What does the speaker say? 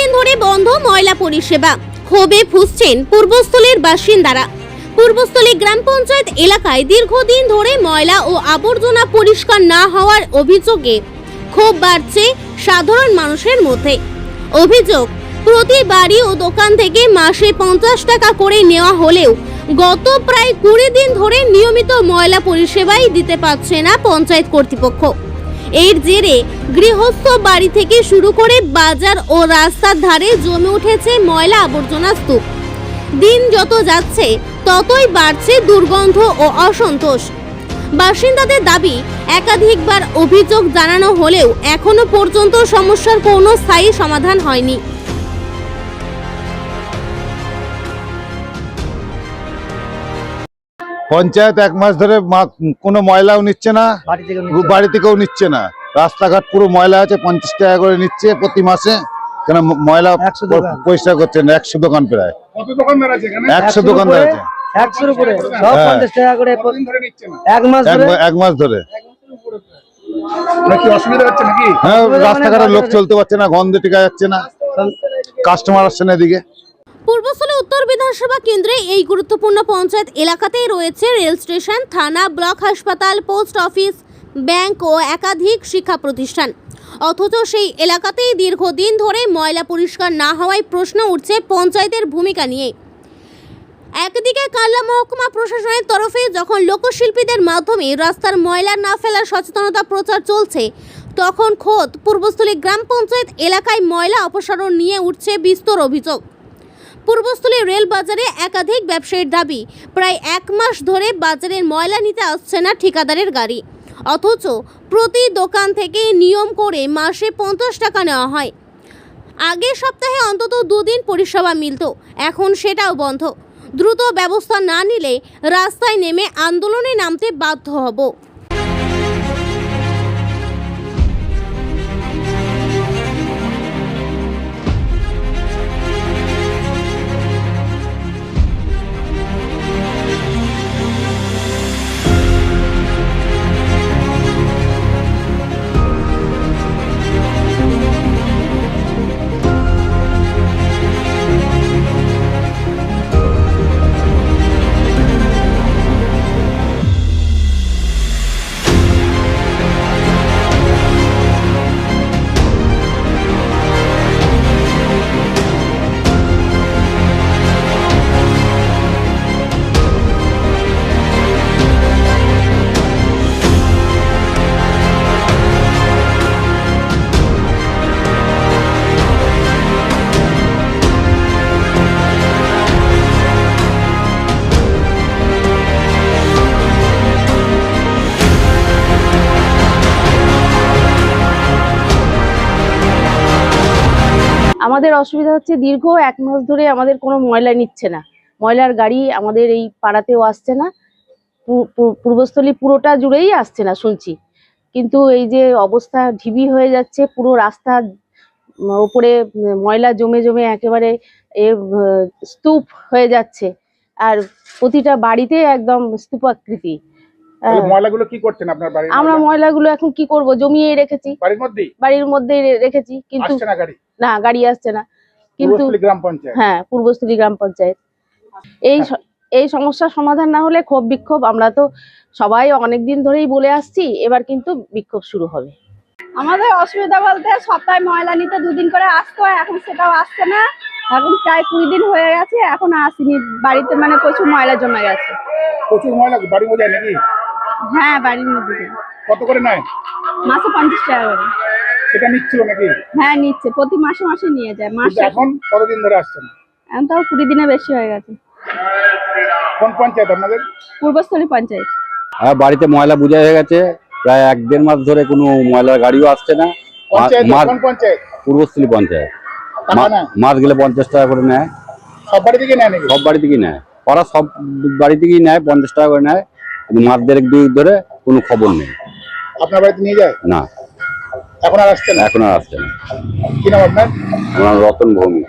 দীর্ঘদিন ধরে বন্ধ ময়লা পরিষেবা, ক্ষোভে ফুঁসছেন পূর্বস্থলীর বাসিন্দারা। পূর্বস্থলী গ্রাম পঞ্চায়েত এলাকায় দীর্ঘদিন ধরে ময়লা ও আবর্জনা পরিষ্কার না হওয়ার অভিযোগে ক্ষোভ বাড়ছে সাধারণ মানুষের মধ্যে। অভিযোগ, প্রতি বাড়ি ও দোকান থেকে মাসে 50 টাকা করে নেওয়া হলেও গত প্রায় 20 দিন ধরে নিয়মিত ময়লা পরিষেবাই দিতে পারছে না পঞ্চায়েত কর্তৃপক্ষ। এর জেরে গৃহস্থ বাড়ি থেকে শুরু করে বাজার ও রাস্তার ধারে জমে উঠেছে ময়লা আবর্জনা স্তূপ। দিন যত যাচ্ছে ততই বাড়ছে দুর্গন্ধ ও অসন্তোষ। বাসিন্দাদের দাবি, একাধিকবার অভিযোগ জানানো হলেও এখনো পর্যন্ত সমস্যার কোনো স্থায়ী সমাধান হয়নি। পঞ্চায়েত 1 মাস ধরে কোনো ময়লাও নিচ্ছে না, বাড়ি থেকেও নিচ্ছে না। রাস্তাঘাট পুরো ময়লা আছে, 50 টাকা করে নিচ্ছে প্রতি মাসে। কেন ময়লা পরিষ্কার করছে না? 100 দোকান, প্রায় 100 দোকানদার আছে। 100 উপরে সব 50 টাকা করে এক মাস ধরে। কি অসুবিধা হচ্ছে নাকি? হ্যাঁ, রাস্তাঘাটে লোক চলতে পারছে না, গন্ধে টিকা যাচ্ছে না, কাস্টমার আসছে না এদিকে। পূর্বস্থলী উত্তর বিধানসভা কেন্দ্রে এই গুরুত্বপূর্ণ পঞ্চায়েত এলাকাতেই রয়েছে রেল স্টেশন, থানা, ব্লক হাসপাতাল, পোস্ট অফিস, ব্যাংক ও একাধিক শিক্ষা প্রতিষ্ঠান। অথচ সেই এলাকাতেই দীর্ঘদিন ধরে ময়লা পরিষ্কার না হওয়ায় প্রশ্ন উঠছে পঞ্চায়েতের ভূমিকা নিয়ে। একদিকে কাল্লা মহকুমা প্রশাসনের তরফে যখন লোকশিল্পীদের মাধ্যমে রাস্তার ময়লা না ফেলার সচেতনতা প্রচার চলছে, তখন খোদ পূর্বস্থলী গ্রাম পঞ্চায়েত এলাকায় ময়লা অপসারণ নিয়ে উঠছে বিস্তর অভিযোগ। পূর্বস্থলী রেল বাজারে একাধিক ব্যবসায়ীর দাবি, প্রায় 1 মাস ধরে বাজারের ময়লা নিতে আসছে না ঠিকাদারের গাড়ি, অথচ প্রতি দোকান থেকে নিয়ম করে মাসে 50 টাকা নেওয়া হয়। আগের সপ্তাহে অন্তত 2 দিন পরিষেবা মিলত, এখন সেটাও বন্ধ। দ্রুত ব্যবস্থা না নিলে রাস্তায় নেমে আন্দোলনে নামতে বাধ্য হব। আমাদের অসুবিধা হচ্ছে, দীর্ঘ 1 মাস ধরে আমাদের কোনো ময়লা নিচ্ছে না। ময়লার গাড়ি আমাদের এই পাড়াতেও আসছে না, পূর্বস্থলী পুরোটা জুড়েই আসছে না শুনছি। কিন্তু এই যে অবস্থা ঢিবি হয়ে যাচ্ছে, পুরো রাস্তার উপরে ময়লা জমে জমে একেবারে স্তূপ হয়ে যাচ্ছে, আর প্রতিটা বাড়িতে একদম স্তূপাকৃতি। ময়লাগুলো কি করছেন আপনার বাড়ির? আমরা ময়লাগুলো এখন কি করব, জমিয়ে রেখেছি, বাড়ির মধ্যেই রেখেছি, কিন্তু না, গাড়ি আসছে না। কিন্তু হ্যাঁ, পূর্বস্থলী গ্রাম পঞ্চায়েত এই সমস্যার সমাধান না হলে ক্ষোভ বিক্ষোভ, আমরা তো সবাই অনেকদিন ধরেই বলে আসছি, এবার কিন্তু বিক্ষোভ শুরু হবে। আমাদের অসুবিধা বলতে, সপ্তাহে ময়লা নিতে 2 দিন করে আসতো, এখন সেটাও আসছে না। এখন প্রায় 20 দিন হয়ে গেছে, এখনো আসেনি। বাড়িতে মানে প্রচুর ময়লা জমে গেছে। প্রচুর ময়লা বাড়ির মধ্যে নাকি? হ্যাঁ, বাড়ির মধ্যে। কত করে নেয়? মাসে 50 টাকা করে। সেটা নিচ্ছিল নাকি? হ্যাঁ, নিচ্ছে, প্রতি মাসে মাসে নিয়ে যায়। মাসে এখন কতদিন ধরে আসছেন? এখন তাও 20 দিনের বেশি হয়ে গেছে। কোন পঞ্চায়েত আপনাদের? পূর্বস্থলী পঞ্চায়েত। হ্যাঁ, বাড়িতে ময়লা বোঝা হয়ে গেছে, প্রায় 1-1.5 মাস ধরে কোনো ময়লার গাড়িও আসছে না। পূর্বস্থলী পঞ্চায়েত মাস গেলে 50 টাকা করে নেয়। সব বাড়ি থেকে নেয় নাকি? সব বাড়ি থেকেই নেয়, ওরা সব বাড়ি থেকেই নেয়, 50 টাকা করে নেয়। কিন্তু মাস 1.5-2 ধরে কোনো খবর নেই। আপনার বাড়িতে নিয়ে যায় না? এখন আর আসছে না। এখন আর আসছে না। কি নাম আপনার? আমার রতন ভৌমিক।